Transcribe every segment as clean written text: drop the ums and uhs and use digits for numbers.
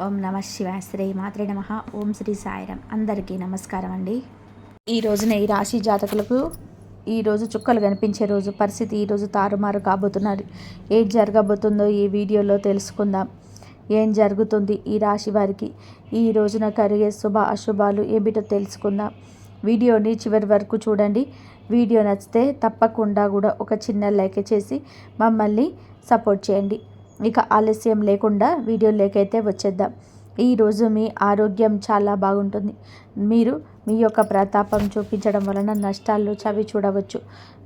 ఓం నమ శివాయ శ్రీ మాత్రే నమ. ఓం శ్రీ సాయిరామ్. అందరికీ నమస్కారం అండి. ఈ రోజున ఈ రాశి జాతకులకు ఈరోజు చుక్కలు కనిపించే రోజు. పరిస్థితి ఈరోజు తారుమారు కాబోతున్నారు. ఏం జరగబోతుందో ఈ వీడియోలో తెలుసుకుందాం. ఏం జరుగుతుంది ఈ రాశి వారికి, ఈ రోజున కలిగే శుభ అశుభాలు ఏమిటో తెలుసుకుందాం. వీడియోని చివరి వరకు చూడండి. వీడియో నచ్చితే తప్పకుండా కూడా ఒక చిన్న లైక్ చేసి మమ్మల్ని సపోర్ట్ చేయండి. ఇక ఆలస్యం లేకుండా వీడియోలోకైతే వచ్చేద్దాం. ఈరోజు మీ ఆరోగ్యం చాలా బాగుంటుంది. మీరు మీ యొక్క ప్రతాపం చూపించడం వలన నష్టాలు చవి చూడవచ్చు.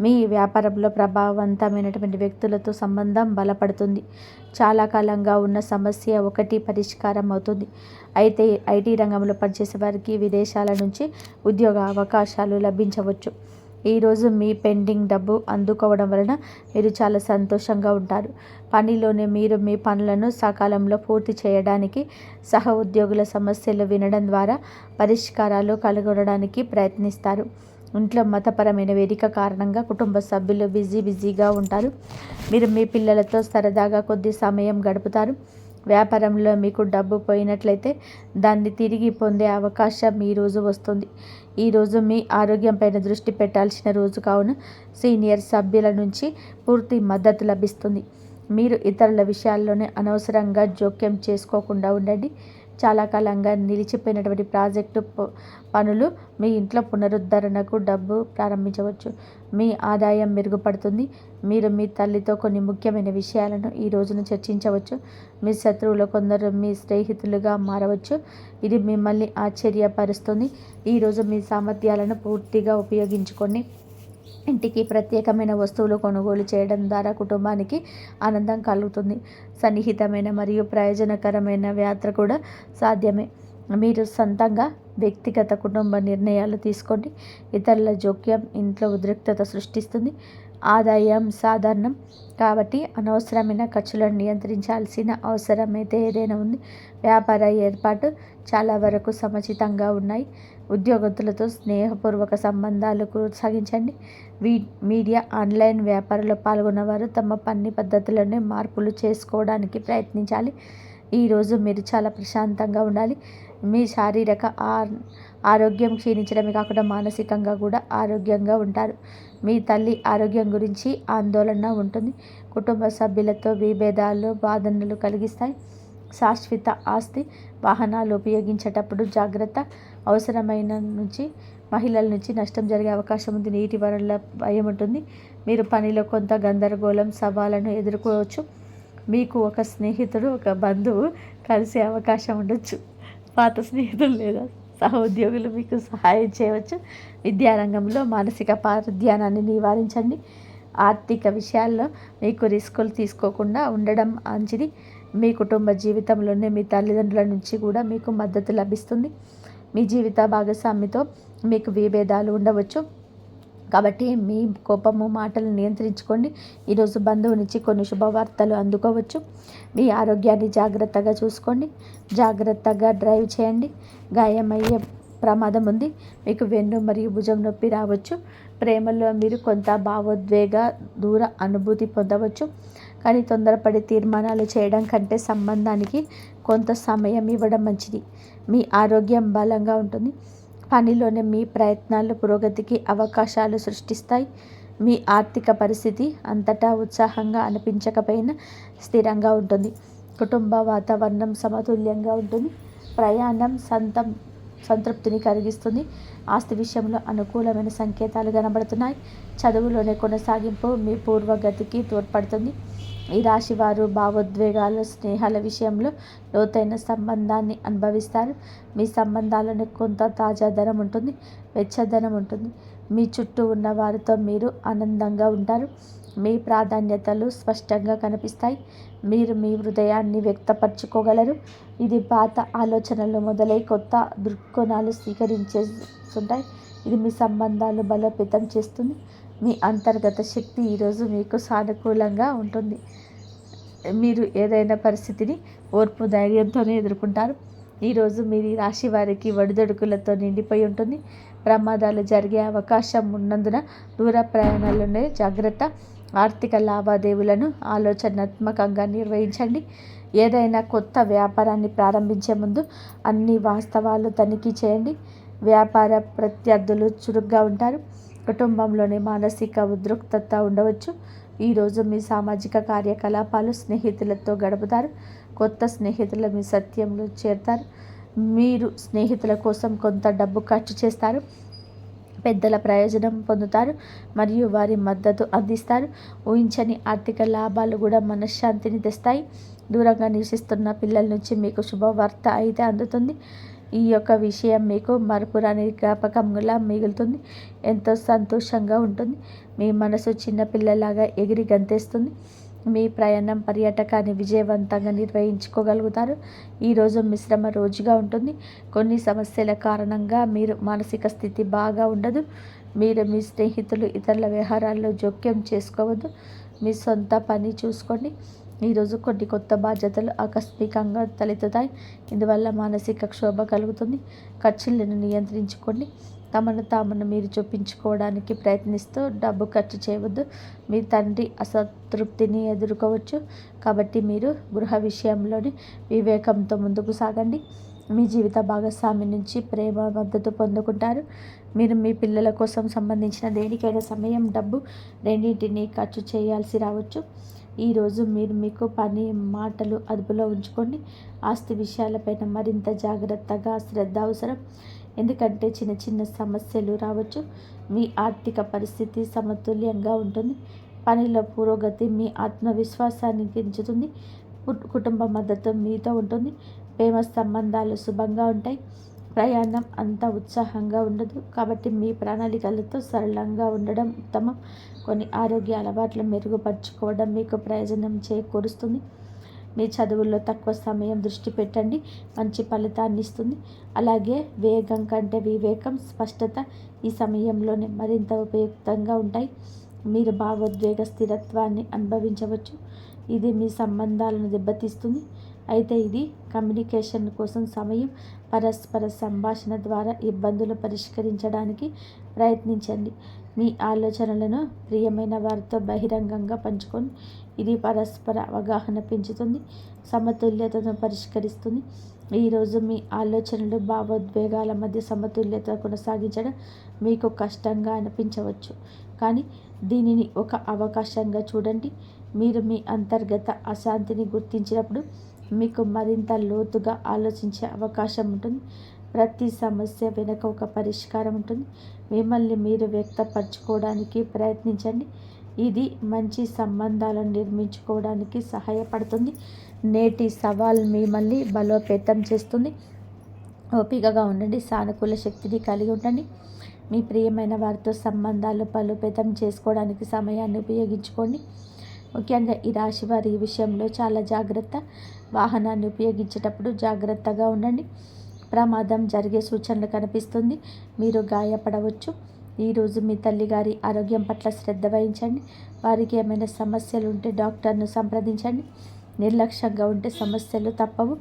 మీ వ్యాపారంలో ప్రభావవంతమైనటువంటి వ్యక్తులతో సంబంధం బలపడుతుంది. చాలా కాలంగా ఉన్న సమస్య ఒకటి పరిష్కారం అవుతుంది. అయితే ఐటీ రంగంలో పనిచేసే వారికి విదేశాల నుంచి ఉద్యోగ అవకాశాలు లభించవచ్చు. ఈరోజు మీ పెండింగ్ డబ్బు అందుకోవడం వలన మీరు చాలా సంతోషంగా ఉంటారు. పనిలోనే మీరు మీ పనులను సకాలంలో పూర్తి చేయడానికి, సహ ఉద్యోగుల సమస్యలు వినడం ద్వారా పరిష్కారాలు కనుగొనడానికి ప్రయత్నిస్తారు. ఇంట్లో మతపరమైన వేదిక కారణంగా కుటుంబ సభ్యులు బిజీగా ఉంటారు. మీరు మీ పిల్లలతో సరదాగా కొద్ది సమయం గడుపుతారు. వ్యాపారంలో మీకు డబ్బు పోయినట్లయితే దాన్ని తిరిగి పొందే అవకాశం ఈరోజు వస్తుంది. ఈరోజు మీ ఆరోగ్యంపైన దృష్టి పెట్టాల్సిన రోజు కావున సీనియర్ సభ్యుల నుంచి పూర్తి మద్దతు లభిస్తుంది. మీరు ఇతరుల విషయాల్లోనే అనవసరంగా జోక్యం చేసుకోకుండా ఉండండి. చాలా కాలంగా నిలిచిపోయినటువంటి ప్రాజెక్టు పనులు మీ ఇంట్లో పునరుద్ధరణకు డబ్బు ప్రారంభించవచ్చు. మీ ఆదాయం మెరుగుపడుతుంది. మీరు మీ తల్లితో కొన్ని ముఖ్యమైన విషయాలను ఈ రోజున చర్చించవచ్చు. మీ శత్రువులు కొందరు మీ స్నేహితులుగా మారవచ్చు. ఇది మిమ్మల్ని ఆశ్చర్యపరుస్తుంది. ఈరోజు మీ సామర్థ్యాలను పూర్తిగా ఉపయోగించుకోండి. ఇంటికి ప్రత్యేకమైన వస్తువులు కొనుగోలు చేయడం ద్వారా కుటుంబానికి ఆనందం కలుగుతుంది. సన్నిహితమైన మరియు ప్రయోజనకరమైన యాత్ర కూడా సాధ్యమే. మీరు సొంతంగా వ్యక్తిగత కుటుంబ నిర్ణయాలు తీసుకోండి. ఇతరుల జోక్యం ఇంట్లో ఉద్రిక్తత సృష్టిస్తుంది. ఆదాయం సాధారణం కాబట్టి అనవసరమైన ఖర్చులను నియంత్రించాల్సిన అవసరం అయితే ఏదైనా ఉంది. వ్యాపార ఏర్పాటు చాలా వరకు సముచితంగా ఉన్నాయి. ఉద్యోగస్తులతో స్నేహపూర్వక సంబంధాలు కొనసాగించండి. మీడియా ఆన్లైన్ వ్యాపారంలో పాల్గొన్నవారు తమ పని పద్ధతులను మార్పులు చేసుకోవడానికి ప్రయత్నించాలి. ఈరోజు మీరు చాలా ప్రశాంతంగా ఉండాలి. మీ శారీరక ఆరోగ్యం క్షీణించడమే కాకుండా మానసికంగా కూడా ఆరోగ్యంగా ఉంటారు. మీ తల్లి ఆరోగ్యం గురించి ఆందోళన ఉంటుంది. కుటుంబ సభ్యులతో విభేదాలు బాధనలు కలిగిస్తాయి. శాశ్వత ఆస్తి వాహనాలు ఉపయోగించేటప్పుడు జాగ్రత్త. అవసరమైన నుంచి మహిళల నుంచి నష్టం జరిగే అవకాశం ఉంది. నీటి వనరుల భయం ఉంటుంది. మీరు పనిలో కొంత గందరగోళం సవాళ్ళను ఎదుర్కోవచ్చు. మీకు ఒక స్నేహితుడు ఒక బంధువు కలిసే అవకాశం ఉండొచ్చు. పాత స్నేహితులు లేదా సహోద్యోగులు మీకు సహాయం చేయవచ్చు. విద్యారంగంలో మానసిక పారధ్యానాన్ని నివారించండి. ఆర్థిక విషయాల్లో మీకు రిస్కులు తీసుకోకుండా ఉండడం మంచిది. మీ కుటుంబ జీవితంలోనే మీ తల్లిదండ్రుల నుంచి కూడా మీకు మద్దతు లభిస్తుంది. మీ జీవిత భాగస్వామితో మీకు విభేదాలు ఉండవచ్చు కాబట్టి మీ కోపము మాటలను నియంత్రించుకోండి. ఈరోజు బంధువు నుంచి కొన్ని శుభవార్తలు అందుకోవచ్చు. మీ ఆరోగ్యాన్ని జాగ్రత్తగా చూసుకోండి. జాగ్రత్తగా డ్రైవ్ చేయండి. గాయమయ్యే ప్రమాదం ఉంది. మీకు వెన్ను మరియు భుజం నొప్పి రావచ్చు. ప్రేమలో మీరు కొంత భావోద్వేగ దూర అనుభూతి పొందవచ్చు. కానీ తొందరపడి తీర్మానాలు చేయడం కంటే సంబంధానికి కొంత సమయం ఇవ్వడం మంచిది. మీ ఆరోగ్యం బలంగా ఉంటుంది. పనిలోనే మీ ప్రయత్నాలు పురోగతికి అవకాశాలు సృష్టిస్తాయి. మీ ఆర్థిక పరిస్థితి అంతటా ఉత్సాహంగా అనిపించకపోయినా స్థిరంగా ఉంటుంది. కుటుంబ వాతావరణం సమతుల్యంగా ఉంటుంది. ప్రయాణం సంతృప్తిని కలిగిస్తుంది. ఆస్తి విషయంలో అనుకూలమైన సంకేతాలు కనబడుతున్నాయి. చదువులోనే కొనసాగింపు మీ పూర్వగతికి తోడ్పడుతుంది. ఈ రాశి వారు భావోద్వేగాలు స్నేహాల విషయంలో లోతైన సంబంధాన్ని అనుభవిస్తారు. మీ సంబంధాలను కొంత తాజాదనం ఉంటుంది, వెచ్చదనం ఉంటుంది. మీ చుట్టూ ఉన్న వారితో మీరు ఆనందంగా ఉంటారు. మీ ప్రాధాన్యతలు స్పష్టంగా కనిపిస్తాయి. మీరు మీ హృదయాన్ని వ్యక్తపరచుకోగలరు. ఇది పాత ఆలోచనలు మొదలై కొత్త దృక్కోణాలు స్వీకరించేస్తుంటాయి. ఇది మీ సంబంధాలు బలోపేతం చేస్తుంది. మీ అంతర్గత శక్తి ఈరోజు మీకు సానుకూలంగా ఉంటుంది. మీరు ఏదైనా పరిస్థితిని ఓర్పు ధైర్యంతోనే ఎదుర్కొంటారు. ఈరోజు మీరు ఈ రాశి వారికి ఒడిదుడుకులతో నిండిపోయి ఉంటుంది. ప్రమాదాలు జరిగే అవకాశం ఉన్నందున దూర ప్రయాణాల్లోనే జాగ్రత్త. ఆర్థిక లావాదేవీలను ఆలోచనాత్మకంగా నిర్వహించండి. ఏదైనా కొత్త వ్యాపారాన్ని ప్రారంభించే ముందు అన్ని వాస్తవాలు తనిఖీ చేయండి. వ్యాపార ప్రత్యర్థులు చురుగ్గా ఉంటారు. కుటుంబంలోని మానసిక ఉద్రిక్తత ఉండవచ్చు. ఈరోజు మీ సామాజిక కార్యకలాపాలు స్నేహితులతో గడుపుతారు. కొత్త స్నేహితులు మీ సత్యంలో చేరుతారు. మీరు స్నేహితుల కోసం కొంత డబ్బు ఖర్చు చేస్తారు. పెద్దల ప్రయోజనం పొందుతారు మరియు వారి మద్దతు అందిస్తారు. ఊహించని ఆర్థిక లాభాలు కూడా మనశ్శాంతిని తెస్తాయి. దూరంగా నివసిస్తున్న పిల్లల నుంచి మీకు శుభవార్త అయితే అందుతుంది. ఈ యొక్క విషయం మీకు మరపురాని జ్ఞాపకంలా మిగులుతుంది. ఎంతో సంతోషంగా ఉంటుంది. మీ మనసు చిన్నపిల్లలాగా ఎగిరి గంతేస్తుంది. మీ ప్రయాణం పర్యాటకాన్ని విజయవంతంగా నిర్వహించుకోగలుగుతారు. ఈరోజు మిశ్రమ రోజుగా ఉంటుంది. కొన్ని సమస్యల కారణంగా మీరు మానసిక స్థితి బాగా ఉండదు. మీరు మీ స్నేహితులు ఇతరుల వ్యవహారాల్లో జోక్యం చేసుకోవద్దు. మీ సొంత పని చూసుకోండి. ఈరోజు కొన్ని కొత్త బాధ్యతలు ఆకస్మికంగా తలెత్తుతాయి. ఇందువల్ల మానసిక క్షోభ కలుగుతుంది. ఖర్చులను నియంత్రించుకోండి. తమను మీరు చూపించుకోవడానికి ప్రయత్నిస్తూ డబ్బు ఖర్చు చేయవద్దు. మీ తండ్రి అసంతృప్తిని ఎదుర్కోవచ్చు. కాబట్టి మీరు గృహ విషయంలోని వివేకంతో ముందుకు సాగండి. మీ జీవిత భాగస్వామి నుంచి ప్రేమ మద్దతు పొందుకుంటారు. మీరు మీ పిల్లల కోసం సంబంధించిన దేనికైనా సమయం, డబ్బు రెండింటినీ ఖర్చు చేయాల్సి రావచ్చు. ఈరోజు మీరు మీకు పని, మాటలు అదుపులో ఉంచుకోండి. ఆస్తి విషయాలపైన మరింత జాగ్రత్తగా శ్రద్ధ అవసరం. ఎందుకంటే చిన్న చిన్న సమస్యలు రావచ్చు. మీ ఆర్థిక పరిస్థితి సమతుల్యంగా ఉంటుంది. పనిలో పురోగతి మీ ఆత్మవిశ్వాసాన్ని పెంచుతుంది. కుటుంబ మద్దతు మీతో ఉంటుంది. ప్రేమ సంబంధాలు శుభంగా ఉంటాయి. ప్రయాణం అంత ఉత్సాహంగా ఉండదు. కాబట్టి మీ ప్రణాళికలతో సరళంగా ఉండడం ఉత్తమం. కొన్ని ఆరోగ్య అలవాట్లు మెరుగుపరుచుకోవడం మీకు ప్రయోజనం చేకూరుస్తుంది. మీ చదువుల్లో తక్కువ సమయం దృష్టి పెట్టండి. మంచి ఫలితాన్ని ఇస్తుంది. అలాగే వేగం కంటే వివేకం, స్పష్టత ఈ సమయంలోనే మరింత ఉపయుక్తంగా ఉంటాయి. మీరు భావోద్వేగ స్థిరత్వాన్ని అనుభవించవచ్చు. ఇది మీ సంబంధాలను దెబ్బతీస్తుంది. అయితే ఇది కమ్యూనికేషన్ కోసం సమయం. పరస్పర సంభాషణ ద్వారా ఇబ్బందులు పరిష్కరించడానికి ప్రయత్నించండి. మీ ఆలోచనలను ప్రియమైన వారితో బహిరంగంగా పంచుకొని ఇది పరస్పర అవగాహన పెంచుతుంది, సమతుల్యతను పరిష్కరిస్తుంది. ఈరోజు మీ ఆలోచనలు, భావోద్వేగాల మధ్య సమతుల్యత కొనసాగించడం మీకు కష్టంగా అనిపించవచ్చు. కానీ దీనిని ఒక అవకాశంగా చూడండి. మీరు మీ అంతర్గత అశాంతిని గుర్తించినప్పుడు మీకు మరింత లోతుగా ఆలోచించే అవకాశం ఉంటుంది. ప్రతి సమస్య వెనుక ఒక పరిష్కారం ఉంటుంది. మిమ్మల్ని మీరు వ్యక్తపరచుకోవడానికి ప్రయత్నించండి. ఇది మంచి సంబంధాలను నిర్మించుకోవడానికి సహాయపడుతుంది. నేటి సవాల్ మిమ్మల్ని బలోపేతం చేస్తుంది. ఓపికగా ఉండండి. సానుకూల శక్తిని కలిగి ఉండండి. మీ ప్రియమైన వారితో సంబంధాలు బలోపేతం చేసుకోవడానికి సమయాన్ని ఉపయోగించుకోండి. ముఖ్యంగా ఈ రాశి వారి ఈ విషయంలో చాలా జాగ్రత్త. వాహనాన్ని ఉపయోగించేటప్పుడు జాగ్రత్తగా ఉండండి. ప్రమాదం జరిగే సూచనలు కనిపిస్తుంది. మీరు గాయపడవచ్చు. ఈరోజు మీ తల్లిగారి ఆరోగ్యం పట్ల శ్రద్ధ వహించండి. వారికి ఏమైనా సమస్యలు ఉంటే డాక్టర్ను సంప్రదించండి. నిర్లక్ష్యంగా ఉంటే సమస్యలు తప్పవు.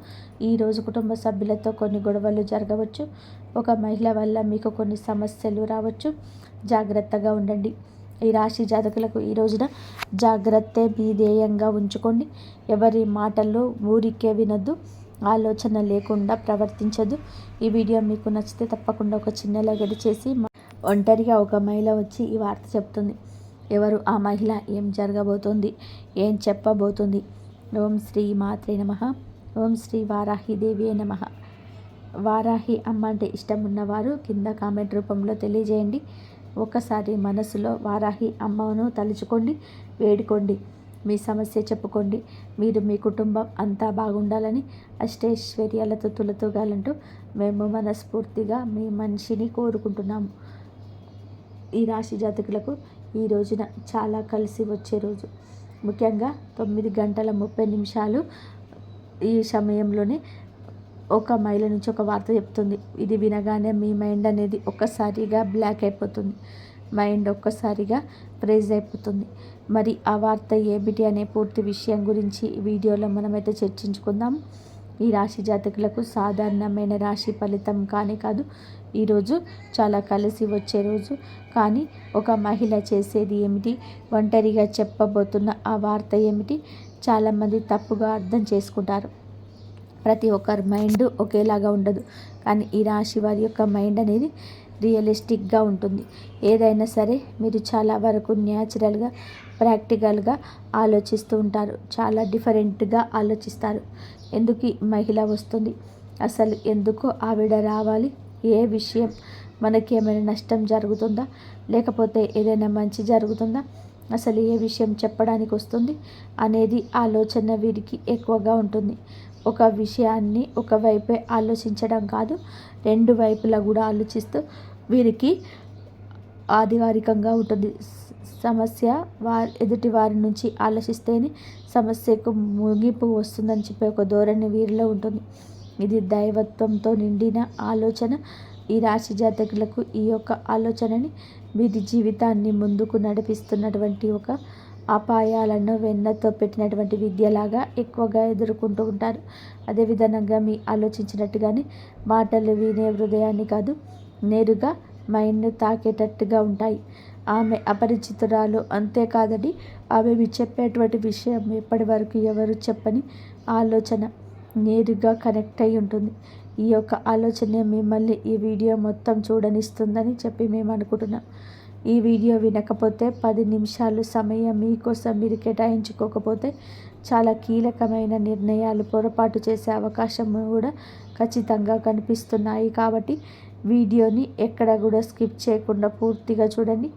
ఈరోజు కుటుంబ సభ్యులతో కొన్ని గొడవలు జరగవచ్చు. ఒక మహిళ వల్ల మీకు కొన్ని సమస్యలు రావచ్చు. జాగ్రత్తగా ఉండండి. ఈ రాశి జాతకులకు ఈ రోజున జాగ్రత్తే మీ ధ్యేయంగా ఉంచుకోండి. ఎవరి మాటల్లో ఊరికే వినొద్దు. ఆలోచన లేకుండా ప్రవర్తించదు. ఈ వీడియో మీకు నచ్చితే తప్పకుండా ఒక చిన్న లైక్ చేసి, ఒంటరిగా ఒక మహిళ వచ్చి ఈ వార్త చెప్తుంది. ఎవరు ఆ మహిళ, ఏం జరగబోతుంది, ఏం చెప్పబోతుంది? ఓం శ్రీ మాత్రే నమః. ఓం శ్రీ వారాహి దేవి నమః. వారాహి అమ్మ అంటే ఇష్టం ఉన్నవారు కింద కామెంట్ రూపంలో తెలియజేయండి. ఒకసారి మనసులో వారాహి అమ్మను తలుచుకోండి, వేడుకోండి, మీ సమస్య చెప్పుకోండి. మీరు మీ కుటుంబం అంతా బాగుండాలని, అష్టైశ్వర్యాలతో తులతూగాలంటూ మేము మనస్ఫూర్తిగా మీ మనిషిని కోరుకుంటున్నాము. ఈ రాశి జాతకులకు ఈ రోజున చాలా కలిసి వచ్చే రోజు. ముఖ్యంగా 9:30 ఈ సమయంలోనే ఒక మహిళ నుంచి ఒక వార్త చెప్తుంది. ఇది వినగానే మీ మైండ్ అనేది ఒక్కసారిగా బ్లాక్ అయిపోతుంది. మైండ్ ఒక్కసారిగా ఫ్రీజ్ అయిపోతుంది. మరి ఆ వార్త ఏమిటి అనే పూర్తి విషయం గురించి ఈ వీడియోలో మనమైతే చర్చించుకుందాం. ఈ రాశి జాతకులకు సాధారణమైన రాశి ఫలితం కానీ కాదు. ఈరోజు చాలా కలిసి వచ్చే రోజు. కానీ ఒక మహిళ చేసేది ఏమిటి, ఒంటరిగా చెప్పబోతున్న ఆ వార్త ఏమిటి, చాలామంది తప్పుగా అర్థం చేసుకుంటారు. ప్రతి ఒక్కరి మైండ్ ఒకేలాగా ఉండదు. కానీ ఈ రాశి వారి యొక్క మైండ్ అనేది రియలిస్టిక్గా ఉంటుంది. ఏదైనా సరే మీరు చాలా వరకు న్యాచురల్గా, ప్రాక్టికల్గా ఆలోచిస్తూ ఉంటారు. చాలా డిఫరెంట్గా ఆలోచిస్తారు. ఎందుకు ఈ మహిళ వస్తుంది, అసలు ఎందుకు ఆవిడ రావాలి, ఏ విషయం, మనకి ఏమైనా నష్టం జరుగుతుందా, లేకపోతే ఏదైనా మంచి జరుగుతుందా, అసలు ఏ విషయం చెప్పడానికి వస్తుంది అనేది ఆలోచన వీరికి ఎక్కువగా ఉంటుంది. ఒక విషయాన్ని ఒకవైపే ఆలోచించడం కాదు, రెండు వైపులా కూడా ఆలోచిస్తూ వీరికి ఆధికారికంగా ఉంటుంది. సమస్య ఎదుటి వారి నుంచి ఆలోచిస్తేనే సమస్యకు ముగింపు వస్తుందని చెప్పే ఒక ధోరణి వీరిలో ఉంటుంది. ఇది దైవత్వంతో నిండిన ఆలోచన. ఈ రాశి జాతకులకు ఈ యొక్క ఆలోచనని వీరి జీవితాన్ని ముందుకు నడిపిస్తున్నటువంటి ఒక అపాయాలను వెన్నతో పెట్టినటువంటి విద్యలాగా ఎక్కువగా ఎదుర్కొంటూ ఉంటారు. అదేవిధంగా మీ ఆలోచించినట్టుగానే మాటలు వినే హృదయాన్ని కాదు, నేరుగా మైండ్ని తాకేటట్టుగా ఉంటాయి. ఆమె అపరిచితురాలు, అంతేకాదండి, ఆమె చెప్పేటువంటి విషయం ఎప్పటి వరకు ఎవరు చెప్పని ఆలోచన నేరుగా కనెక్ట్ అయి ఉంటుంది. ఈ యొక్క ఆలోచన మిమ్మల్ని ఈ వీడియో మొత్తం చూడనిస్తుందని చెప్పి మేము అనుకుంటున్నాం. ఈ వీడియో వినకపోతే 10 నిమిషాలు సమయం మీకోసం మీరు కేటాయించుకోకపోతే చాలా కీలకమైన నిర్ణయాలు పొరపాటు చేసే అవకాశం కూడా ఖచ్చితంగా కనిపిస్తున్నాయి. కాబట్టి వీడియోని ఎక్కడ కూడా స్కిప్ చేయకుండా పూర్తిగా చూడండి.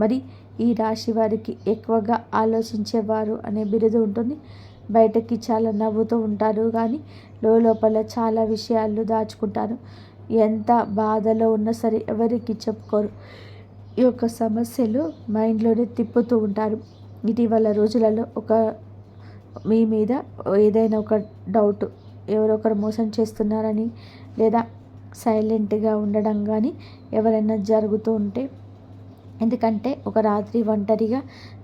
మరి ఈ రాశి వారికి ఎక్కువగా ఆలోచించేవారు అనే బిరుదు ఉంటుంది. బయటకి చాలా నవ్వుతూ ఉంటారు, కానీ లోపల చాలా విషయాలు దాచుకుంటారు. ఎంత బాధలో ఉన్నా సరే ఎవరికి చెప్పుకోరు. ఈ యొక్క సమస్యలు మైండ్లోనే తిప్పుతూ ఉంటారు. ఇటీవల రోజులలో మీ మీద ఏదైనా ఒక డౌట్, ఎవరొకరు మోసం చేస్తున్నారని, లేదా సైలెంట్గా ఉండడం కానీ ఎవరైనా జరుగుతూ ఉంటే, ఎందుకంటే ఒక రాత్రి ఒంటరిగా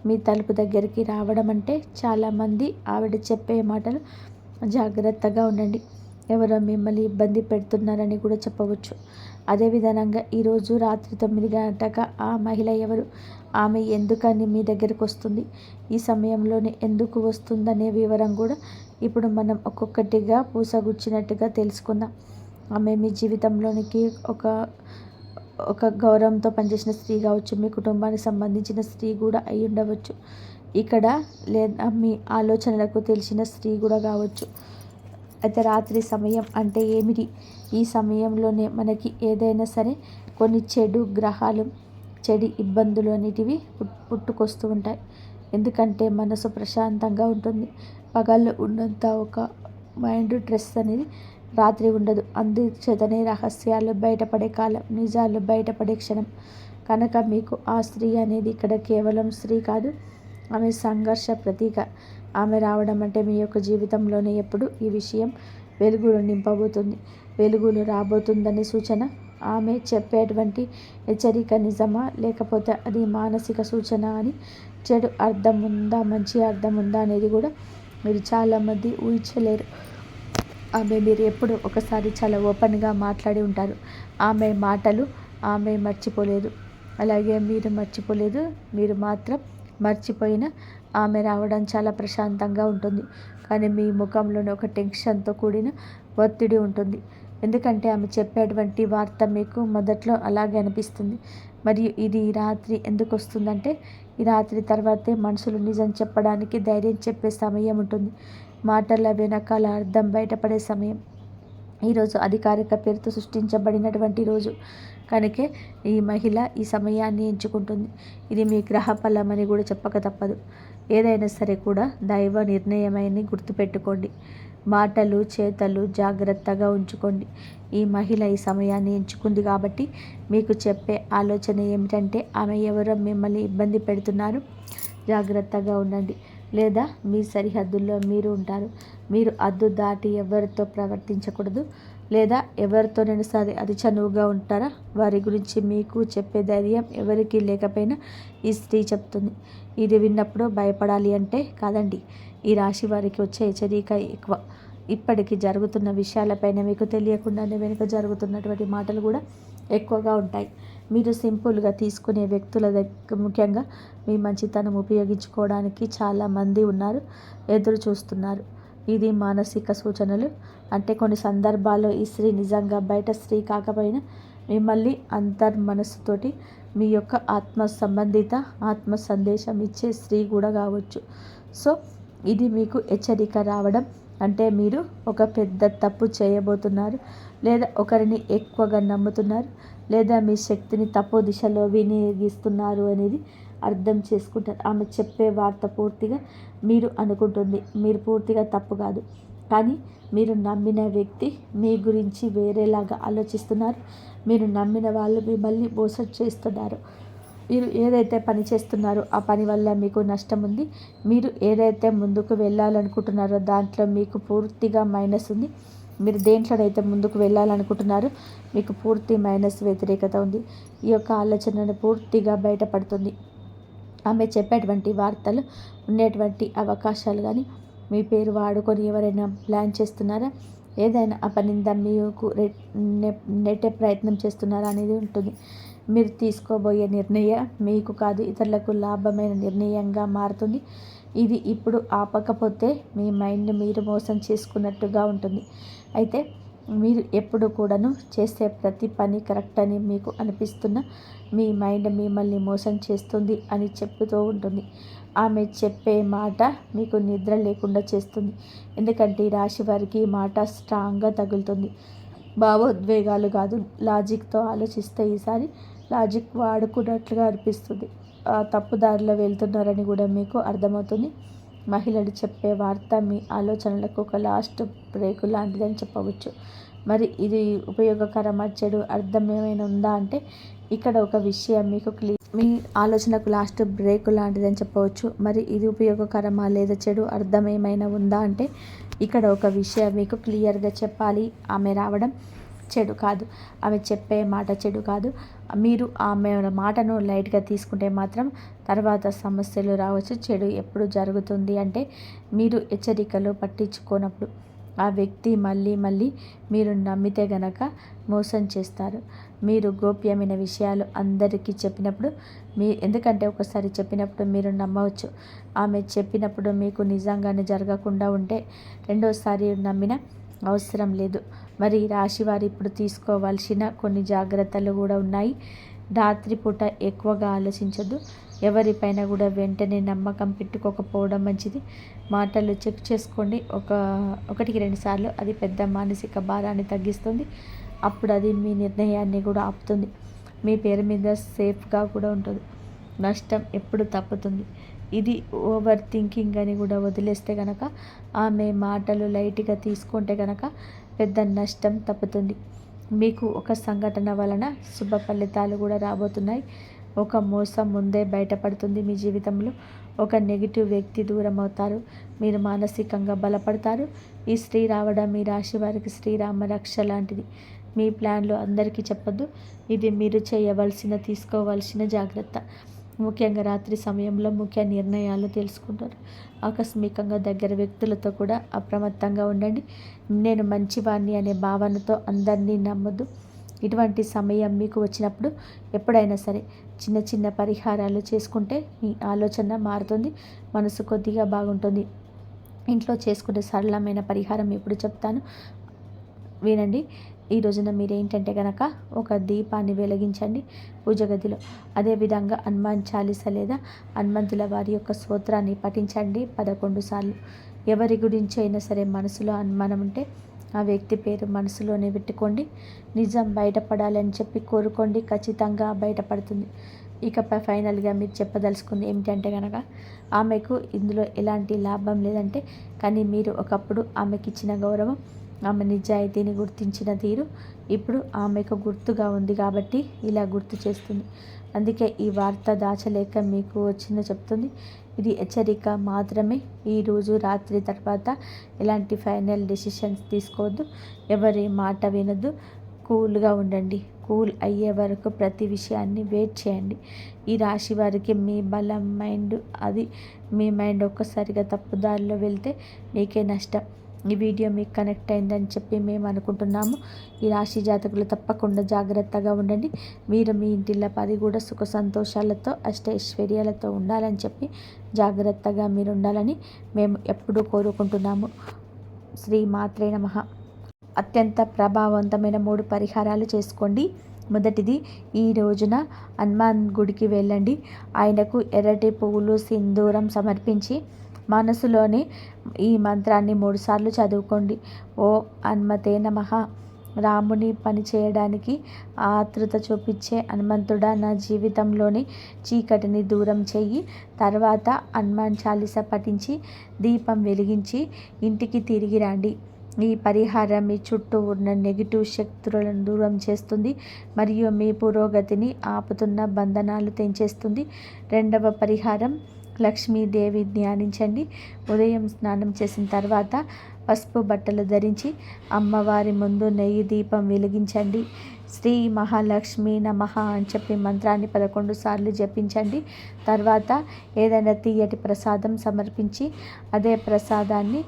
మీ తలుపు దగ్గరికి రావడం అంటే చాలామంది ఆవిడ చెప్పే మాటలు జాగ్రత్తగా ఉండండి, ఎవరో మిమ్మల్ని ఇబ్బంది పెడుతున్నారని కూడా చెప్పవచ్చు. అదేవిధంగా ఈరోజు రాత్రి 9 గంటక ఆ మహిళ ఎవరు, ఆమె ఎందుకని మీ దగ్గరకు వస్తుంది, ఈ సమయంలోనే ఎందుకు వస్తుందనే వివరం కూడా ఇప్పుడు మనం ఒక్కొక్కటిగా పూసగుచ్చినట్టుగా తెలుసుకుందాం. ఆమె మీ జీవితంలోనికి ఒక గౌరవంతో పనిచేసిన స్త్రీ కావచ్చు, మీ కుటుంబానికి సంబంధించిన స్త్రీ కూడా అయి ఉండవచ్చు. ఇక్కడ లేదా మీ ఆలోచనలకు తెలిసిన స్త్రీ కూడా కావచ్చు. అయితే రాత్రి సమయం అంటే ఏమిటి, ఈ సమయంలోనే మనకి ఏదైనా సరే కొన్ని చెడు గ్రహాలు, చెడు ఇబ్బందులు అనేటివి పుట్టుకొస్తూ ఉంటాయి. ఎందుకంటే మనసు ప్రశాంతంగా ఉంటుంది. పగళ్ళు ఉన్నంత ఒక మైండ్ స్ట్రెస్ అనేది రాత్రి ఉండదు. అందుచేతనే రహస్యాలు బయటపడే కాలం, నిజాలు బయటపడే క్షణం. కనుక మీకు ఆ స్త్రీ అనేది ఇక్కడ కేవలం స్త్రీ కాదు, ఆమె సంఘర్ష ప్రతీక. ఆమె రావడం అంటే మీ యొక్క జీవితంలోనే ఎప్పుడు ఈ విషయం వెలుగులు నింపబోతుంది, వెలుగులు రాబోతుందనే సూచన. ఆమె చెప్పేటువంటి హెచ్చరిక నిజమా, లేకపోతే అది మానసిక సూచన అని, చెడు అర్థం ఉందా, మంచి అర్థం ఉందా అనేది కూడా మీరు చాలామంది ఊహించలేరు. ఆమె మీరు ఎప్పుడు ఒకసారి చాలా ఓపెన్గా మాట్లాడి ఉంటారు. ఆమె మాటలు ఆమె మర్చిపోలేదు, అలాగే మీరు మర్చిపోలేదు. మీరు మాత్రం మర్చిపోయిన ఆమె రావడం చాలా ప్రశాంతంగా ఉంటుంది. కానీ మీ ముఖంలోనే ఒక టెన్షన్తో కూడిన ఒత్తిడి ఉంటుంది. ఎందుకంటే ఆమె చెప్పేటువంటి వార్త మీకు మొదట్లో అలాగే అనిపిస్తుంది. మరియు ఇది ఈ రాత్రి ఎందుకు వస్తుందంటే, ఈ రాత్రి తర్వాతే మనుషులు నిజం చెప్పడానికి ధైర్యం చెప్పే సమయం ఉంటుంది. మాటల వెనకాల అర్థం బయటపడే సమయం. ఈరోజు అధికారిక పేరుతో సృష్టించబడినటువంటి రోజు. కనుకే ఈ మహిళ ఈ సమయాన్ని ఎంచుకుంటుంది. ఇది మీ గ్రహ ఫలం అని కూడా చెప్పక తప్పదు. ఏదైనా సరే కూడా దైవ నిర్ణయమని గుర్తుపెట్టుకోండి. మాటలు చేతలు జాగ్రత్తగా ఉంచుకోండి. ఈ మహిళ ఈ సమయాన్ని ఎంచుకుంది కాబట్టి మీకు చెప్పే ఆలోచన ఏమిటంటే, ఆమె ఎవరో మిమ్మల్ని ఇబ్బంది పెడుతున్నారు, జాగ్రత్తగా ఉండండి. లేదా మీ సరిహద్దుల్లో మీరు ఉంటారు. మీరు హద్దు దాటి ఎవరితో ప్రవర్తించకూడదు. లేదా ఎవరితోనైనా సరే అది చనువుగా ఉంటారా, వారి గురించి మీకు చెప్పే ధైర్యం ఎవరికి లేకపోయినా ఈ స్త్రీ చెప్తుంది. ఇది విన్నప్పుడు భయపడాలి అంటే కాదండి, ఈ రాశి వారికి వచ్చే హెచ్చరిక ఎక్కువ. ఇప్పటికి జరుగుతున్న విషయాలపైన మీకు తెలియకుండానే వెనుక జరుగుతున్నటువంటి మాటలు కూడా ఎక్కువగా ఉంటాయి. మీరు సింపుల్గా తీసుకునే వ్యక్తుల దగ్గర ముఖ్యంగా మీ మంచితనం ఉపయోగించుకోవడానికి చాలామంది ఉన్నారు, ఎదురు చూస్తున్నారు. ఇది మానసిక సూచనలు. అంటే కొన్ని సందర్భాల్లో ఈ స్త్రీ నిజంగా బయట స్త్రీ కాకపోయినా మిమ్మల్ని అంతర్మనస్సుతోటి మీ యొక్క ఆత్మ సంబంధిత ఆత్మ సందేశం ఇచ్చే స్త్రీ కూడా కావచ్చు. సో ఇది మీకు హెచ్చరిక రావడం అంటే మీరు ఒక పెద్ద తప్పు చేయబోతున్నారు, లేదా ఒకరిని ఎక్కువగా నమ్ముతున్నారు, లేదా మీ శక్తిని తప్పు దిశలో వినియోగిస్తున్నారు అనేది అర్థం చేసుకుంటారు. ఆమె చెప్పే వార్త పూర్తిగా మీరు అనుకుంటుంది మీరు పూర్తిగా తప్పు కాదు, కానీ మీరు నమ్మిన వ్యక్తి మీ గురించి వేరేలాగా ఆలోచిస్తున్నారు. మీరు నమ్మిన వాళ్ళు మిమ్మల్ని మోసం చేస్తున్నారు. మీరు ఏదైతే పని చేస్తున్నారో ఆ పని వల్ల మీకు నష్టం ఉంది. మీరు ఏదైతే ముందుకు వెళ్ళాలనుకుంటున్నారో దాంట్లో మీకు పూర్తిగా మైనస్ ఉంది. మీరు దేంట్లోనైతే ముందుకు వెళ్ళాలనుకుంటున్నారో మీకు పూర్తి మైనస్ వ్యతిరేకత ఉంది. ఈ యొక్క ఆలోచనను పూర్తిగా బయటపడుతుంది. ఆమె చెప్పేటువంటి వార్తలు ఉండేటువంటి అవకాశాలు కానీ మీ పేరు వాడుకొని ఎవరైనా ప్లాన్ చేస్తున్నారా, ఏదైనా అపనింద మీకు నెట్టే ప్రయత్నం చేస్తున్నారా అనేది ఉంటుంది. మీరు తీసుకోబోయే నిర్ణయం మీకు కాదు ఇతరులకు లాభమైన నిర్ణయంగా మారుతుంది. ఇది ఇప్పుడు ఆపకపోతే మీ మైండ్ మీరు మోసం చేసుకున్నట్టుగా ఉంటుంది. అయితే మీరు ఎప్పుడు కూడాను చేసే ప్రతి పని కరెక్ట్ అని మీకు అనిపిస్తున్న మీ మైండ్ మిమ్మల్ని మోసం చేస్తుంది అని చెప్తూ ఉంటుంది. ఆమె చెప్పే మాట మీకు నిద్ర లేకుండా చేస్తుంది. ఎందుకంటే ఈ రాశి వారికి ఈ మాట స్ట్రాంగ్గా తగులుతుంది. భావోద్వేగాలు కాదు, లాజిక్తో ఆలోచిస్తే ఈసారి లాజిక్ వాడుకున్నట్లుగా అనిపిస్తుంది. తప్పుదారిలో వెళ్తున్నారని కూడా మీకు అర్థమవుతుంది. మహిళలు చెప్పే వార్త మీ ఆలోచనలకు ఒక లాస్ట్ బ్రేక్ లాంటిదని చెప్పవచ్చు. మరి ఇది ఉపయోగకరమా చెడు అర్థం ఏమైనా ఉందా అంటే ఇక్కడ ఒక విషయం మీకు మీ ఆలోచనకు లాస్ట్ బ్రేక్ లాంటిదని చెప్పవచ్చు. మరి ఇది ఉపయోగకరమా లేదా చెడు అర్థం ఏమైనా ఉందా అంటే ఇక్కడ ఒక విషయం మీకు క్లియర్గా చెప్పాలి. ఆమె రావడం చెడు కాదు, ఆమె చెప్పే మాట చెడు కాదు. మీరు ఆమె మాటను లైట్గా తీసుకుంటే మాత్రం తర్వాత సమస్యలు రావచ్చు. చెడు ఎప్పుడు జరుగుతుంది అంటే మీరు హెచ్చరికలు పట్టించుకోనప్పుడు. ఆ వ్యక్తి మళ్ళీ మీరు నమ్మితే గనక మోసం చేస్తారు. మీరు గోప్యమైన విషయాలు అందరికీ చెప్పినప్పుడు ఎందుకంటే ఒకసారి చెప్పినప్పుడు మీరు నమ్మవచ్చు. ఆమె చెప్పినప్పుడు మీకు నిజంగానే జరగకుండా ఉంటే రెండోసారి నమ్మిన అవసరం లేదు. మరి రాశివారు ఇప్పుడు తీసుకోవాల్సిన కొన్ని జాగ్రత్తలు కూడా ఉన్నాయి. రాత్రిపూట ఎక్కువగా ఆలోచించొద్దు. ఎవరిపైన కూడా వెంటనే నమ్మకం పెట్టుకోకపోవడం మంచిది. మాటలు చెక్ చేసుకోండి. ఒకటికి 2 సార్లు. అది పెద్ద మానసిక భారాన్ని తగ్గిస్తుంది. అప్పుడు అది మీ నిర్ణయాన్ని కూడా ఆపుతుంది. మీ పేరు మీద సేఫ్గా కూడా ఉంటుంది. నష్టం ఎప్పుడు తప్పుతుంది. ఇది ఓవర్ థింకింగ్ అని కూడా వదిలేస్తే కనుక ఆమె మాటలు లైట్గా తీసుకుంటే కనుక పెద్ద నష్టం తప్పుతుంది. మీకు ఒక సంఘటన వలన శుభ ఫలితాలు కూడా రాబోతున్నాయి. ఒక మోసం ముందే బయటపడుతుంది. మీ జీవితంలో ఒక నెగిటివ్ వ్యక్తి దూరం అవుతారు. మీరు మానసికంగా బలపడతారు. ఈ స్త్రీ రావడం మీ రాశి వారికి శ్రీరామ రక్ష లాంటిది. మీ ప్లాన్లు అందరికీ చెప్పొద్దు. ఇది మీరు తీసుకోవాల్సిన జాగ్రత్త. ముఖ్యంగా రాత్రి సమయంలో ముఖ్య నిర్ణయాలు తెలుసుకుంటారు. ఆకస్మికంగా దగ్గర వ్యక్తులతో కూడా అప్రమత్తంగా ఉండండి. నేను మంచివాణ్ణి అనే భావనతో అందరినీ నమ్మొద్దు. ఇటువంటి సమయం మీకు వచ్చినప్పుడు ఎప్పుడైనా సరే చిన్న పరిహారాలు చేసుకుంటే మీ ఆలోచన మారుతుంది. మనసు కొద్దిగా బాగుంటుంది. ఇంట్లో చేసుకునే సరళమైన పరిహారం ఎప్పుడు చెప్తాను వినండి. ఈ రోజున మీరేంటంటే కనుక ఒక దీపాన్ని వెలిగించండి పూజ గదిలో. అదేవిధంగా హనుమాన్ చాలీస లేదా హనుమంతుల వారి యొక్క స్తోత్రాన్ని పఠించండి 11 సార్లు. ఎవరి గురించి అయినా సరే మనసులో అనుమానం ఉంటే ఆ వ్యక్తి పేరు మనసులోనే పెట్టుకోండి. నిజం బయటపడాలని చెప్పి కోరుకోండి. ఖచ్చితంగా బయటపడుతుంది. ఇక ఫైనల్గా మీరు చెప్పదలుచుకుంది ఏమిటంటే కనుక ఆమెకు ఇందులో ఎలాంటి లాభం లేదంటే, కానీ మీరు ఒకప్పుడు ఆమెకి ఇచ్చిన గౌరవం, ఆమె నిజాయితీని గుర్తించిన తీరు ఇప్పుడు ఆమెకు గుర్తుగా ఉంది కాబట్టి ఇలా గుర్తు చేస్తుంది. అందుకే ఈ వార్త దాచలేక మీకు వచ్చిందో చెప్తుంది. ఇది హెచ్చరిక మాత్రమే. ఈరోజు రాత్రి తర్వాత ఎలాంటి ఫైనల్ డెసిషన్స్ తీసుకోవద్దు. ఎవరి మాట వినద్దు. కూల్గా ఉండండి. కూల్ అయ్యే వరకు ప్రతి విషయాన్ని వెయిట్ చేయండి. ఈ రాశి వారికి మీ మీ మైండ్ ఒక్కసారిగా తప్పుదారిలో వెళ్తే మీకే నష్టం. ఈ వీడియో మీకు కనెక్ట్ అయిందని చెప్పి మేము అనుకుంటున్నాము. ఈ రాశి జాతకులు తప్పకుండా జాగ్రత్తగా ఉండండి. మీరు మీ ఇంటిలో పది కూడా సుఖ సంతోషాలతో అష్టైశ్వర్యాలతో ఉండాలని చెప్పి జాగ్రత్తగా మీరు ఉండాలని మేము ఎప్పుడూ కోరుకుంటున్నాము. శ్రీ మాత్రే నమః. అత్యంత ప్రభావవంతమైన 3 పరిహారాలు చేసుకోండి. మొదటిది, ఈ రోజున హనుమాన్ గుడికి వెళ్ళండి. ఆయనకు ఎర్రటి పువ్వులు సింధూరం సమర్పించి మనసులోనే ఈ మంత్రాన్ని 3 సార్లు చదువుకోండి. ఓ హనుమతే నమః. రాముని పని చేయడానికి ఆతృత చూపించే హనుమంతుడా, నా జీవితంలోని చీకటిని దూరం చెయ్యి. తర్వాత హనుమాన్ చాలీస పఠించి దీపం వెలిగించి ఇంటికి తిరిగి రండి. ఈ పరిహారం మీ చుట్టూ ఉన్న నెగిటివ్ శక్తులను దూరం చేస్తుంది మరియు మీ పురోగతిని ఆపుతున్న బంధనాలు తెంచేస్తుంది. రెండవ పరిహారం, లక్ష్మీదేవి ధ్యానించండి. ఉదయం స్నానం చేసిన తర్వాత పసుపు బట్టలు ధరించి అమ్మవారి ముందు నెయ్యి దీపం వెలిగించండి. శ్రీ మహాలక్ష్మి నమః అని చెప్పి మంత్రాన్ని 11 సార్లు జపించండి. తర్వాత ఏదైనా తీయటి ప్రసాదం సమర్పించి అదే ప్రసాదాన్ని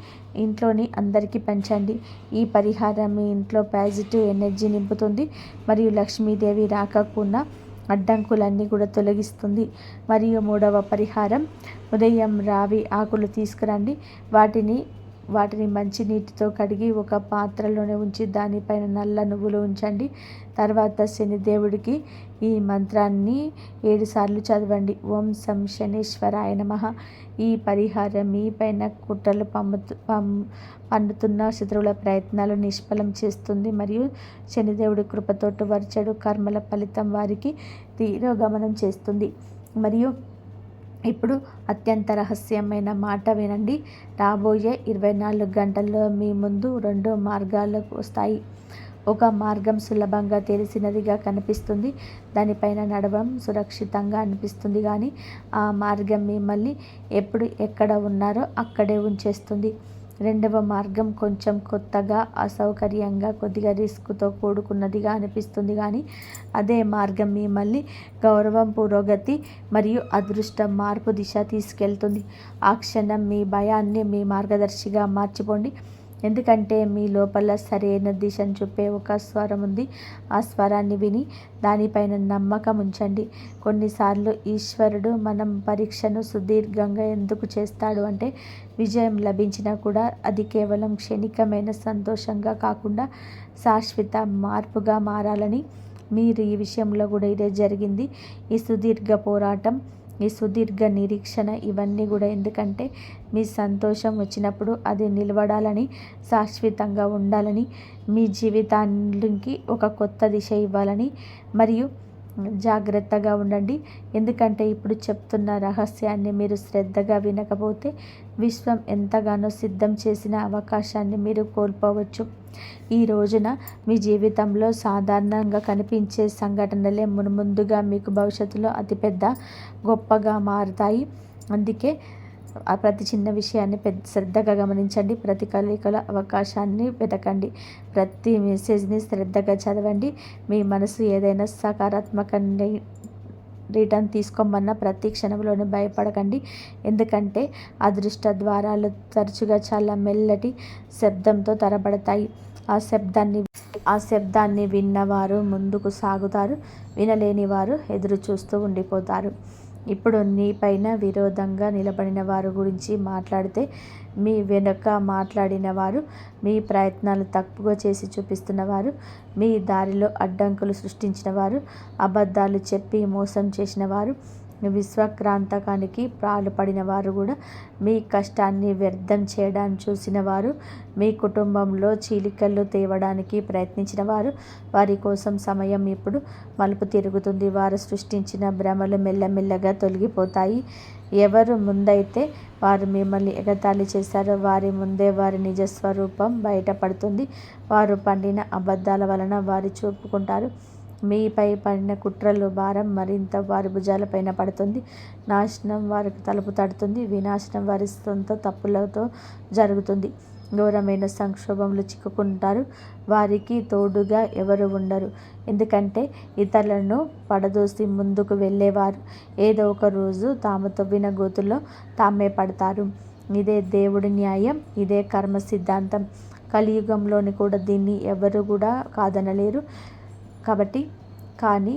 ఇంట్లోని అందరికీ పంచండి. ఈ పరిహారం మీ ఇంట్లో పాజిటివ్ ఎనర్జీ నింపుతుంది మరియు లక్ష్మీదేవి రాకకున్న అడ్డంకులన్నీ కూడా తొలగిస్తుంది. మరియు 3వ పరిహారం, ఉదయం రావి ఆకులు తీసుకురండి. వాటిని మంచి నీటితో కడిగి ఒక పాత్రలోనే ఉంచి దానిపైన నల్ల నువ్వులు ఉంచండి. తర్వాత శనిదేవుడికి ఈ మంత్రాన్ని 7 సార్లు చదవండి. ఓం శం శనీశ్వరాయ నమః. ఈ పరిహారం మీ పైన కుట్రలు పన్నుతున్న శత్రువుల ప్రయత్నాలు నిష్ఫలం చేస్తుంది మరియు శనిదేవుడి కృపతోటి వర్చడు కర్మల ఫలితం వారికి తిరోగమనం చేస్తుంది. మరియు ఇప్పుడు అత్యంత రహస్యమైన మాట వినండి. రాబోయే 24 గంటల్లో మీ ముందు 2 మార్గాలు వస్తాయి. ఒక మార్గం సులభంగా తెలిసినదిగా కనిపిస్తుంది. దానిపైన నడవడం సురక్షితంగా అనిపిస్తుంది, కానీ ఆ మార్గం మిమ్మల్ని ఎక్కడ ఉన్నారో అక్కడే ఉంచేస్తుంది. రెండవ మార్గం కొంచెం కొత్తగా, అసౌకర్యంగా, కొద్దిగా రిస్క్తో కూడుకున్నదిగా అనిపిస్తుంది, కానీ అదే మార్గం మిమ్మల్ని గౌరవం, పురోగతి మరియు అదృష్ట మార్పు దిశ తీసుకెళ్తుంది. ఆ క్షణం మీ భయాన్ని మీ మార్గదర్శిగా మార్చిపోండి. ఎందుకంటే మీ లోపల సరైన దిశను చూపే ఒక స్వరం ఉంది. ఆ స్వరాన్ని విని దానిపైన నమ్మకం ఉంచండి. కొన్నిసార్లు ఈశ్వరుడు మనం పరీక్షను సుదీర్ఘంగా ఎందుకు చేస్తాడు అంటే, విజయం లభించినా కూడా అది కేవలం క్షణికమైన సంతోషంగా కాకుండా శాశ్వత మార్పుగా మారాలని. మీరు ఈ విషయంలో కూడా ఇదే జరిగింది. ఈ సుదీర్ఘ పోరాటం, ఈ సుదీర్ఘ నిరీక్షణ, ఇవన్నీ కూడా ఎందుకంటే మీ సంతోషం వచ్చినప్పుడు అది నిలబడాలని, శాశ్వతంగా ఉండాలని, మీ జీవితానికి ఒక కొత్త దిశ ఇవ్వాలని. మరియు జాగ్రత్తగా ఉండండి. ఎందుకంటే ఇప్పుడు చెప్తున్న రహస్యాన్ని మీరు శ్రద్ధగా వినకపోతే విశ్వం ఎంతగానో సిద్ధం చేసిన అవకాశాన్ని మీరు కోల్పోవచ్చు. ఈ రోజున మీ జీవితంలో సాధారణంగా కనిపించే సంఘటనలే మున్ముందుగా మీకు భవిష్యత్తులో అతిపెద్ద గొప్పగా మారుతాయి. అందుకే ప్రతి చిన్న విషయాన్ని శ్రద్ధగా గమనించండి. ప్రతి కలయికల అవకాశాన్ని వెతకండి. ప్రతి మెసేజ్ని శ్రద్ధగా చదవండి. మీ మనసు ఏదైనా సకారాత్మక రిటర్న్ తీసుకోమన్నా ప్రతి క్షణంలోనే భయపడకండి. ఎందుకంటే అదృష్ట ద్వారాలు తరచుగా చాలా మెల్లటి శబ్దంతో తెరబడతాయి. ఆ శబ్దాన్ని విన్నవారు ముందుకు సాగుతారు, వినలేని వారు ఎదురు చూస్తూ ఉండిపోతారు. ఇప్పుడు నీపైన విరోధంగా నిలబడిన వారి గురించి మాట్లాడితే, మీ వెనుక మాట్లాడిన వారు, మీ ప్రయత్నాలు తప్పుగా చేసి చూపిస్తున్నవారు, మీ దారిలో అడ్డంకులు సృష్టించిన వారు, అబద్ధాలు చెప్పి మోసం చేసిన వారు, విశ్వక్రాంతకానికి పాల్పడిన వారు కూడా, మీ కష్టాన్ని వ్యర్థం చేయడానికి చూసిన వారు, మీ కుటుంబంలో చీలికలు తేవడానికి ప్రయత్నించిన వారు, వారి కోసం సమయం ఇప్పుడు మలుపు తిరుగుతుంది. వారు సృష్టించిన భ్రమలు మెల్లమెల్లగా తొలగిపోతాయి. ఎవరు ముందైతే వారు మిమ్మల్ని ఎగతాళి చేశారో వారి ముందే వారి నిజస్వరూపం బయటపడుతుంది. వారు పండిన అబద్ధాల వలన వారు చూపుకుంటారు. మీపై పడిన కుట్రలు భారం మరింత వారి భుజాలపైన పడుతుంది. నాశనం వారికి తలుపు తడుతుంది. వినాశనం వారి సొంత తప్పులతో జరుగుతుంది. ఘోరమైన సంక్షోభంలో చిక్కుకుంటారు. వారికి తోడుగా ఎవరు ఉండరు. ఎందుకంటే ఇతరులను పడదోసి ముందుకు వెళ్ళేవారు ఏదో ఒక రోజు తాము తవ్విన గోతుల్లో తామే పడతారు. ఇదే దేవుడి న్యాయం, ఇదే కర్మ సిద్ధాంతం. కలియుగంలోని కూడా దీన్ని ఎవరు కూడా కాదనలేరు. కాబట్టి కానీ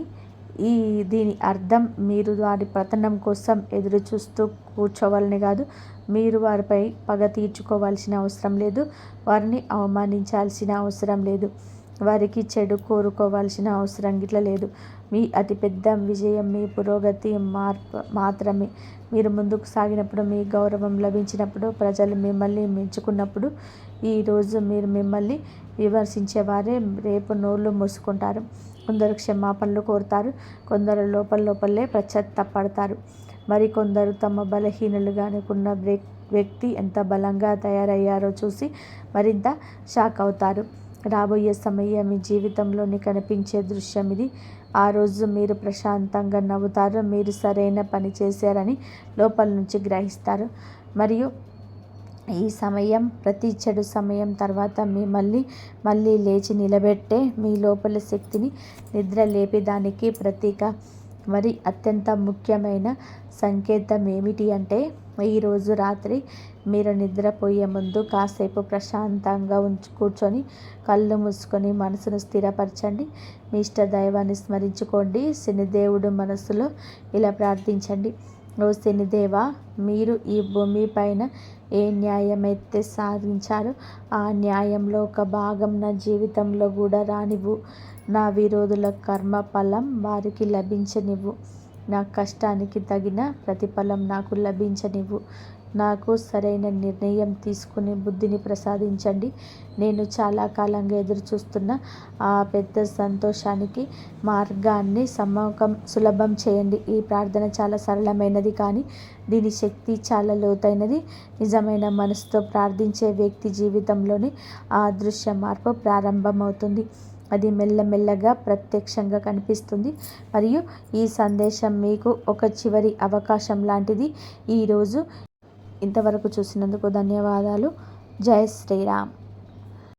దీని అర్థం మీరు వారి పతనం కోసం ఎదురు చూస్తూ కూర్చోవాలని కాదు. మీరు వారిపై పగ తీర్చుకోవాల్సిన అవసరం లేదు. వారిని అవమానించాల్సిన అవసరం లేదు. వారికి చెడు కోరుకోవాల్సిన అవసరం గిట్ల లేదు. మీ అతిపెద్ద విజయం మీ పురోగతి మాత్రమే. మీరు ముందుకు సాగినప్పుడు, మీ గౌరవం లభించినప్పుడు, ప్రజలు మిమ్మల్ని మెచ్చుకున్నప్పుడు, ఈరోజు మీరు మిమ్మల్ని విమర్శించేవారే రేపు నోళ్ళు మూసుకుంటారు. కొందరు క్షమాపణలు కోరుతారు, కొందరు లోపలే పశ్చాత్తాపడతారు. మరికొందరు తమ బలహీనులుగా అనుకున్న వ్యక్తి ఎంత బలంగా తయారయ్యారో చూసి మరింత షాక్ అవుతారు. రాబోయే సమయం మీ జీవితంలోని కనిపించే దృశ్యం ఇది. ఆ రోజు మీరు ప్రశాంతంగా నవ్వుతారు. మీరు సరైన పని చేశారని లోపల నుంచి గ్రహిస్తారు. మరియు ఈ సమయం ప్రతి చెడు సమయం తర్వాత మళ్ళీ లేచి నిలబెట్టే మీ లోపల శక్తిని నిద్ర లేపేదానికి ప్రతీక. మరి అత్యంత ముఖ్యమైన సంకేతం ఏమిటి అంటే, ఈరోజు రాత్రి మీరు నిద్రపోయే ముందు కాసేపు ప్రశాంతంగా కూర్చొని కళ్ళు మూసుకొని మనసును స్థిరపరచండి. మీ ఇష్ట దైవాన్ని స్మరించుకోండి. శనిదేవుడు మనసులో ఇలా ప్రార్థించండి: ఓ శనిదేవా, మీరు ఈ భూమిపైన ఏ న్యాయమైతే సాధించారో ఆ న్యాయంలో ఒక భాగం నా జీవితంలో కూడా రానివ్వు. నా విరోధుల కర్మ ఫలం వారికి లభించనివ్వు. నా కష్టానికి తగిన ప్రతిఫలం నాకు లభించనివ్వు. నాకు సరైన నిర్ణయం తీసుకునే బుద్ధిని ప్రసాదించండి. నేను చాలా కాలంగా ఎదురుచూస్తున్న ఆ పెద్ద సంతోషానికి మార్గాన్ని సులభం చేయండి. ఈ ప్రార్థన చాలా సరళమైనది, కానీ దీని శక్తి చాలా లోతైనది. నిజమైన మనసుతో ప్రార్థించే వ్యక్తి జీవితంలోని ఆ అదృశ్య మార్పు ప్రారంభమవుతుంది. అది మెల్లమెల్లగా ప్రత్యక్షంగా కనిపిస్తుంది. మరియు ఈ సందేశం మీకు ఒక చివరి అవకాశం లాంటిది. ఈరోజు ఇంతవరకు చూసినందుకు ధన్యవాదాలు. జై శ్రీరామ్.